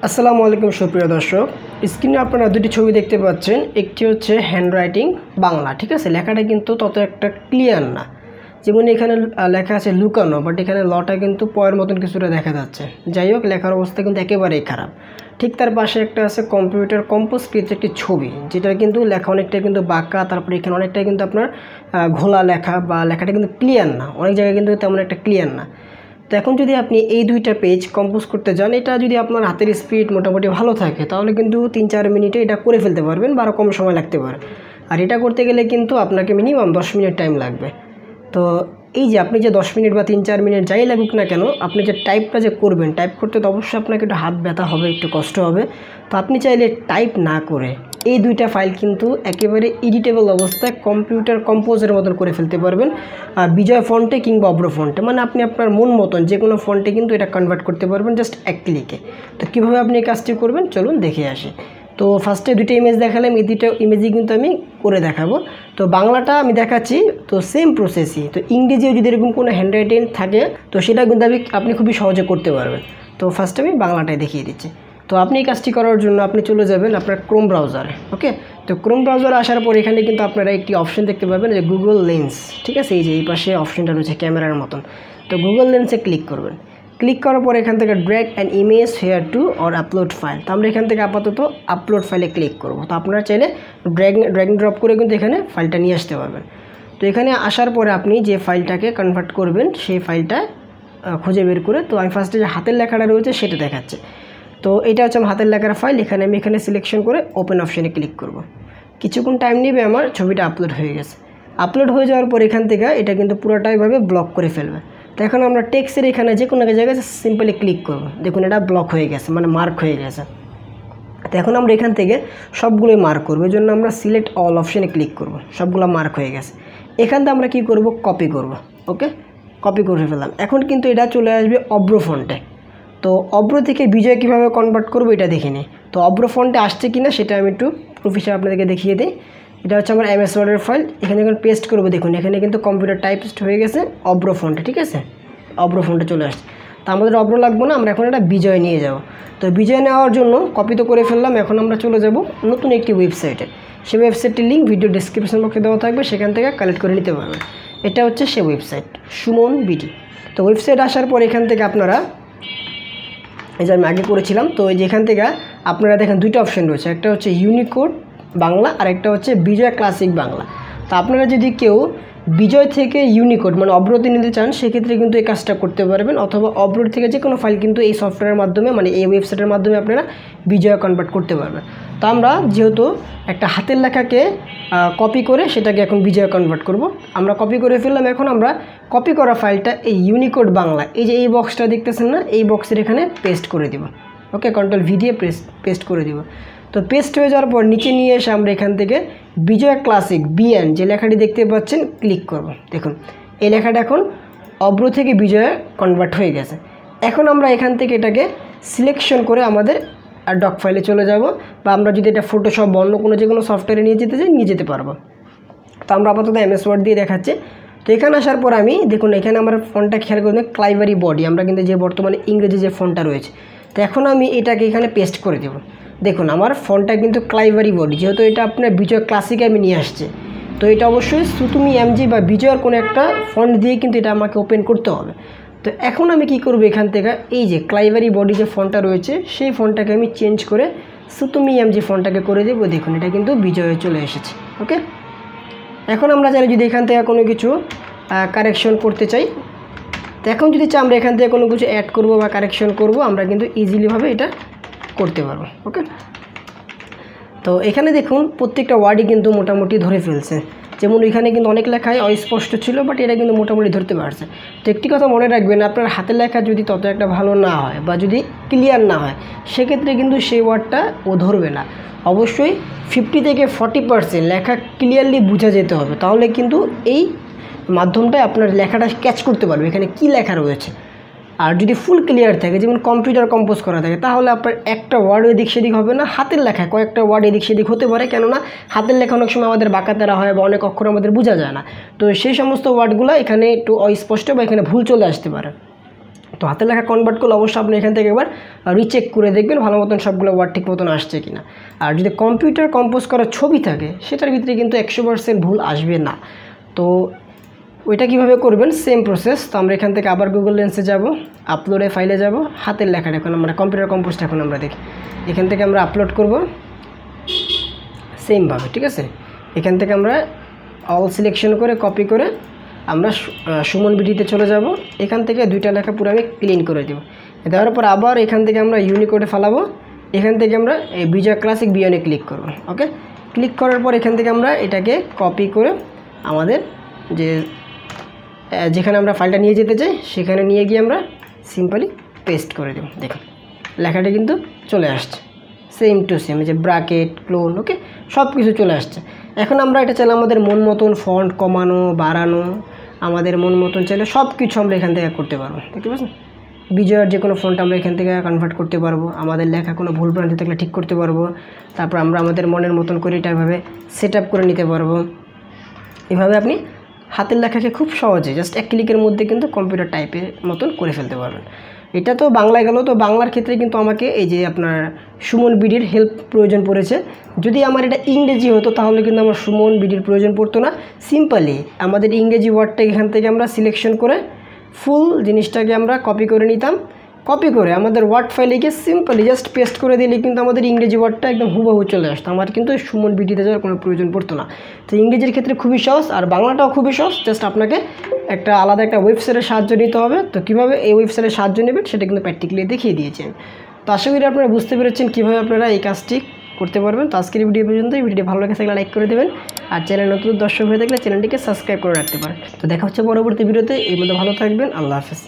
আসসালামু আলাইকুম সুপ্রিয় দর্শক, স্ক্রিনে আপনারা দুটি ছবি দেখতে পাচ্ছেন। একটি হচ্ছে হ্যান্ডরাইটিং বাংলা, ঠিক আছে। লেখাটা কিন্তু তত একটা ক্লিয়ার না, যেমন এখানে লেখা আছে লুকানো, বাট এখানে লটা কিন্তু পয়ের মতন কিছুটা দেখা যাচ্ছে। যাই হোক, লেখার অবস্থা কিন্তু একেবারেই খারাপ। ঠিক তার পাশে একটা আছে কম্পিউটার কম্পোজ ক্রিয়েট একটি ছবি, যেটা কিন্তু লেখা অনেকটাই কিন্তু বাঁকা, তারপরে এখানে অনেকটাই কিন্তু আপনার ঘোলা লেখা বা লেখাটা কিন্তু ক্লিয়ার না, অনেক জায়গায় কিন্তু তেমন একটা ক্লিয়ার না। তো এখন যদি আপনি এই দুইটা পেজ কম্পোজ করতে যান, এটা যদি আপনার হাতের স্পিড মোটামুটি ভালো থাকে তাহলে কিন্তু 3-4 মিনিটে এটা করে ফেলতে পারবেন, বা আরও কম সময় লাগতে পারে। আর এটা করতে গেলে কিন্তু আপনাকে মিনিমাম 10 মিনিট টাইম লাগবে। তো এই যে আপনি যে 10 মিনিট বা 3-4 মিনিট যাই লাগুক না কেন, আপনি যে টাইপটা যে করবেন, টাইপ করতে তো অবশ্যই আপনাকে একটু হাত ব্যথা হবে, একটু কষ্ট হবে। তো আপনি চাইলে টাইপ না করে এই দুইটা ফাইল কিন্তু একেবারে এডিটেবল অবস্থায় কম্পিউটার কম্পোজের মতন করে ফেলতে পারবেন, বিজয় ফন্টে কিংবা অব্র ফন্টে, মানে আপনি আপনার মন মতন যে কোনো ফন্টে কিন্তু এটা কনভার্ট করতে পারবেন জাস্ট এক ক্লিকে। তো কীভাবে আপনি এই কাজটি করবেন চলুন দেখে আসি। তো ফার্স্টে দুটো ইমেজ দেখালাম, এই দুটো ইমেজই কিন্তু আমি করে দেখাবো। তো বাংলাটা আমি দেখাচ্ছি, তো সেম প্রসেসই। তো ইংরেজিও যদি এরকম কোনো হ্যান্ডরাইটিং থাকে তো সেটা কিন্তু আপনি খুবই সহজে করতে পারবেন। তো ফার্স্টে আমি বাংলাটাই দেখিয়ে দিচ্ছি। তো আপনি এই কাজটি করার জন্য আপনি চলে যাবেন আপনার ক্রোম ব্রাউজারে। ওকে, তো ক্রোম ব্রাউজারে আসার পর এখানে কিন্তু আপনারা একটি অপশন দেখতে পাবেন, যে গুগল লেন্স, ঠিক আছে। এই যে এই পাশে অপশনটা রয়েছে ক্যামেরার মতন। তো গুগল লেন্সে ক্লিক করবেন। ক্লিক করার পর এখান থেকে drag an image hair two or upload file. তো আমরা এখান থেকে আপাতত আপলোড ফাইলে ক্লিক করব। তো আপনারা চাইলে ড্র্যাগ ড্রপ করে কিন্তু এখানে ফাইলটা নিয়ে আসতে পারবেন। তো এখানে আসার পরে আপনি যে ফাইলটাকে কনভার্ট করবেন সেই ফাইলটা খুঁজে বের করে, তো আমি ফার্স্টে যে হাতের লেখাটা রয়েছে সেটা দেখাচ্ছে। তো এটা হচ্ছে আমার হাতের লেখার ফাইল। আমি এখানে সিলেকশন করে ওপেন অপশানে ক্লিক করব। কিছুক্ষণ টাইম নেবে, আমার ছবিটা আপলোড হয়ে গেছে। আপলোড হয়ে যাওয়ার পর এখান থেকে এটা কিন্তু পুরোটাইভাবে ব্লক করে ফেলবে। তো এখন আমরা টেক্সটের এখানে যে কোনো জায়গায় সিম্পলি ক্লিক করব। দেখুন এটা ব্লক হয়ে গেছে, মানে মার্ক হয়ে গেছে। তো এখন আমরা এখান থেকে সবগুলোই মার্ক করবো, এই জন্য আমরা সিলেক্ট অল অপশানে ক্লিক করব। সবগুলো মার্ক হয়ে গেছে। এখান থেকে আমরা কী করব, কপি করব। ওকে, কপি করে ফেললাম। এখন কিন্তু এটা চলে আসবে অব্র ফন্টে। তো অব্র থেকে বিজয় কীভাবে কনভার্ট করবো এটা দেখে নিই। তো অব্র ফন্টে আসছে কিনা সেটা আমি একটু প্রুফ হিসাবে আপনাদেরকে দেখিয়ে দিই। এটা হচ্ছে আমার MS ওয়ার্ডের ফাইল। এখানে যখন পেস্ট করবো, দেখুন এখানে কিন্তু কম্পিউটার টাইপিস্ট হয়ে গেছে অব্র ফন্টে, ঠিক আছে। অব্র ফন্টে চলে আসছে। তো আমাদের অব্র লাগবো না, আমরা এখন এটা বিজয় নিয়ে যাব। তো বিজয় নেওয়ার জন্য কপি তো করে ফেললাম। এখন আমরা চলে যাব নতুন একটি ওয়েবসাইটে। সেই ওয়েবসাইটটির লিঙ্ক ভিডিও ডিসক্রিপশন বক্সে দেওয়া থাকবে, সেখান থেকে কালেক্ট করে নিতে পারবেন। এটা হচ্ছে সেই ওয়েবসাইট, সুমন বিডি। তো ওয়েবসাইট আসার পর এখান থেকে আপনারা, এই যে আমি আগে করেছিলাম, তো এই যে এখান থেকে আপনারা দেখেন দুইটা অপশান রয়েছে, একটা হচ্ছে ইউনিকোড বাংলা আর একটা হচ্ছে বিজয় ক্লাসিক বাংলা। তো আপনারা যদি কেউ বিজয় থেকে ইউনিকোড মানে অব্রতে নিতে চান, সেক্ষেত্রে কিন্তু এই কাজটা করতে পারবেন, অথবা অব্রোড থেকে যে কোনো ফাইল কিন্তু এই সফটওয়্যারের মাধ্যমে, মানে এই ওয়েবসাইটের মাধ্যমে আপনারা বিজয় কনভার্ট করতে পারবেন। তো আমরা যেহেতু একটা হাতের লেখাকে কপি করে সেটাকে এখন বিজয় কনভার্ট করব, আমরা কপি করে ফেললাম। এখন আমরা কপি করা ফাইলটা এই ইউনিকোড বাংলা, এই যে এই বক্সটা দেখতেছেন না, এই বক্সের এখানে পেস্ট করে দেব। ওকে, কন্ট্রোল ভি দিয়ে পেস্ট করে দেব। তো পেস্ট হয়ে যাওয়ার পর নিচে নিয়ে এসে আমরা এখান থেকে বিজয় ক্লাসিক BN যে লেখাটি দেখতে পাচ্ছেন ক্লিক করব। দেখুন এই লেখাটা এখন অব্র থেকে বিজয়ে কনভার্ট হয়ে গেছে। এখন আমরা এখান থেকে এটাকে সিলেকশন করে আমাদের ডক ফাইলে চলে যাব, বা আমরা যদি এটা ফটোশপ বা অন্য কোনো যে কোনো সফটওয়্যারে নিয়ে যেতে চাই নিয়ে যেতে পারবো। তো আমরা আপাতত MS ওয়ার্ড দিয়ে দেখাচ্ছি। তো এখানে আসার পর আমি দেখুন এখানে আমার ফন্টটা খেয়াল করবেন, ক্লাইভারি বডি, আমরা কিন্তু যে বর্তমানে ইংরেজি যে ফন্টটা রয়েছে। তো এখন আমি এটাকে এখানে পেস্ট করে দেব। দেখুন আমার ফন্টটা কিন্তু ক্লাইভারি বডি, যেহেতু এটা আপনার বিজয় ক্লাসিকে আমি নিয়ে আসছি। তো এটা অবশ্যই সুতুমি MG বা বিজয়ের কোনো একটা ফন্ট দিয়ে কিন্তু এটা আমাকে ওপেন করতে হবে। তো এখন আমি কি করব, এখান থেকে এই যে ক্লাইভারি বডি যে ফন্টটা রয়েছে সেই ফন্টটাকে আমি চেঞ্জ করে সুতুমি MG ফন্টটাকে করে দেবো। দেখুন এটা কিন্তু বিজয়ে চলে এসেছে। ওকে, এখন আমরা চাইলে যদি এখান থেকে কোনো কিছু কারেকশন করতে চাই, তো এখন যদি চাই আমরা এখান থেকে কোনো কিছু অ্যাড করব বা কারেকশন করব, আমরা কিন্তু ইজিলিভাবে এটা করতে পারবো। ওকে, তো এখানে দেখুন প্রত্যেকটা ওয়ার্ডই কিন্তু মোটামুটি ধরে ফেলছে। যেমন এখানে কিন্তু অনেক লেখায় অস্পষ্ট ছিল, বাট এটা কিন্তু মোটামুটি ধরতে পারছে। তো একটি কথা মনে রাখবেন, আপনার হাতের লেখা যদি তত একটা ভালো না হয় বা যদি ক্লিয়ার না হয়, সেক্ষেত্রে কিন্তু সেই ওয়ার্ডটা ও ধরবে না। অবশ্যই 50 থেকে 40% লেখা ক্লিয়ারলি বোঝা যেতে হবে, তাহলে কিন্তু এই মাধ্যমটায় আপনার লেখাটা ক্যাচ করতে পারবে এখানে কি লেখা রয়েছে। আর যদি ফুল ক্লিয়ার থাকে, যেমন কম্পিউটার কম্পোজ করা থাকে, তাহলে আপনার একটা ওয়ার্ড এদিক সেদিক হবে না। হাতের লেখায় কয়েকটা ওয়ার্ড এদিক সেদিক হতে পারে, কেননা হাতের লেখা অনেক সময় আমাদের বাঁকাতেরা হয় বা অনেক অক্ষর আমাদের বোঝা যায় না। তো সেই সমস্ত ওয়ার্ডগুলো এখানে একটু অস্পষ্ট বা এখানে ভুল চলে আসতে পারে। তো হাতের লেখা কনভার্ট করলে অবশ্যই আপনি এখান থেকে একবার রিচেক করে দেখবেন ভালো মতন সবগুলো ওয়ার্ড ঠিক মতন আসছে কিনা। আর যদি কম্পিউটার কম্পোজ করা ছবি থাকে সেটার ভিতরে কিন্তু 100% ভুল আসবে না। তো ওইটা কিভাবে করবেন, সেম প্রসেস। তো আমরা এখান থেকে আবার গুগল লেন্সে যাব, আপলোডে ফাইলে যাব, হাতের লেখাটা এখন আমরা কম্পিউটার কম্পোজটা এখন আমরা দেখি, এখান থেকে আমরা আপলোড করব সেমভাবে, ঠিক আছে। এখান থেকে আমরা অল সিলেকশন করে কপি করে আমরা সুমন বিডিতে চলে যাব। এখান থেকে দুইটা লেখা পুরো আমি ক্লিন করে দেব। দেওয়ার পর আবার এখান থেকে আমরা ইউনিকোডে ফালাবো। এখান থেকে আমরা এই বিজয় ক্লাসিক বিয়নে ক্লিক করব। ওকে, ক্লিক করার পর এখান থেকে আমরা এটাকে কপি করে আমাদের যেখানে আমরা ফাইলটা নিয়ে যেতে চাই সেখানে নিয়ে গিয়ে আমরা সিম্পলি পেস্ট করে দেব। দেখুন লেখাটা কিন্তু চলে আসছে সেম টু সেম, যে ব্র্যাকেট ক্লোন, ওকে, সব কিছু চলে আসছে। এখন আমরা এটা চাইলে আমাদের মন মতন ফন্ট কমানো বাড়ানো, আমাদের মন মতন চাইলে সব কিছু আমরা এখান থেকে করতে পারবো। দেখতে পাচ্ছেন বিজয়ের যে কোনো ফন্ট আমরা এখান থেকে কনভার্ট করতে পারবো, আমাদের লেখা কোনো ভুল ভ্রান্তি থাকলে ঠিক করতে পারবো, তারপর আমরা আমাদের মনের মতন করে এটা এভাবে সেট আপ করে নিতে পারবো। এভাবে আপনি হাতের লেখাকে খুব সহজে জাস্ট এক ক্লিকের মধ্যে কিন্তু কম্পিউটার টাইপের মতন করে ফেলতে পারবেন। এটা তো বাংলায় গেল। তো বাংলার ক্ষেত্রে কিন্তু আমাকে এই যে আপনার সুমন বিডির হেল্প প্রয়োজন পড়েছে। যদি আমার এটা ইংরেজি হতো তাহলে কিন্তু আমার সুমন বিডির প্রয়োজন পড়তো না। সিম্পলি আমাদের ইংরেজি ওয়ার্ডটা এখান থেকে আমরা সিলেকশন করে ফুল জিনিসটাকে আমরা কপি করে নিতাম, কপি করে আমাদের ওয়ার্ড ফাইলে গিয়ে সিম্পলি জাস্ট পেস্ট করে দিলে কিন্তু আমাদের ইংরেজি ওয়ার্ডটা একদম হুবহু চলে আসতো। আমার কিন্তু সুমন বিডিতে যাওয়ার কোনো প্রয়োজন পড়তো না। তো ইংরেজির ক্ষেত্রে খুবই সহজ, আর বাংলাটাও খুবই সহজ। জাস্ট আপনাকে একটা আলাদা একটা ওয়েবসাইটের সাহায্য নিতে হবে। তো কীভাবে এই ওয়েবসাইটের সাহায্য নেবেন সেটা কিন্তু প্র্যাকটিক্যালি দেখিয়ে দিয়েছেন। তো আশা করি আপনারা বুঝতে পেরেছেন কীভাবে আপনারা এই কাজটি করতে পারবেন। তো আজকের ভিডিও পর্যন্ত। এই ভিডিওটি ভালো লাগে থাকলে লাইক করে দেবেন, আর চ্যানেল নতুন দর্শক হয়ে থাকলে চ্যানেলটিকে সাবস্ক্রাইব করে রাখতে পারেন। তো দেখা হচ্ছে পরবর্তী ভিডিওতে। এই মধ্যে ভালো থাকবেন। আল্লাহ হাফেজ।